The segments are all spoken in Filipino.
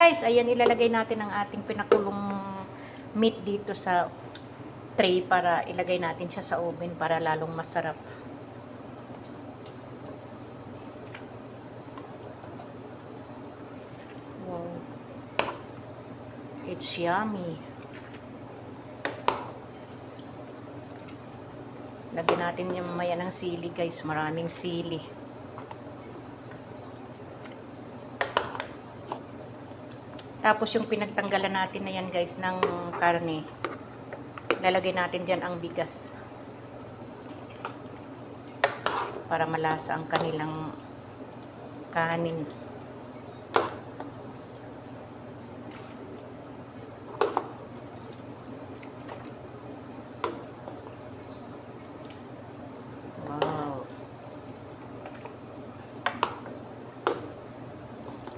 guys, ayan, ilalagay natin ang ating pinakulong meat dito sa tray para ilagay natin siya sa oven para lalong masarap. Wow. It's yummy. Lagyan natin yung maya ng sili guys, maraming sili. Tapos yung pinagtanggalan natin na yan guys ng karne, lalagay natin dyan ang bigas para malasa ang kanilang kanin. Wow.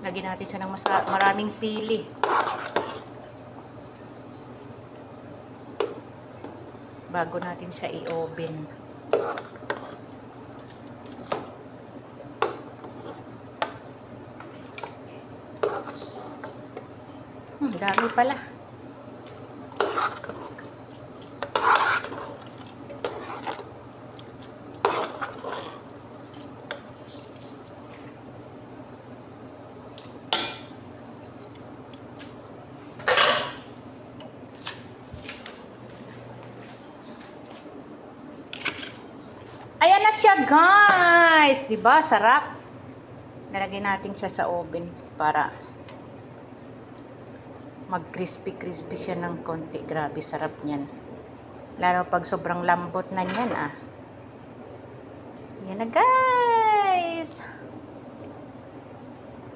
Lagyan natin siya ng maraming sili. Bago natin siya i-oven. Dami pala. Ayan na siya guys. Diba? Sarap. Nalagay natin siya sa oven para mag-crispy-crispy siya ng konti. Grabe, sarap niyan. Lalo pag sobrang lambot na niyan ah. Yan na guys.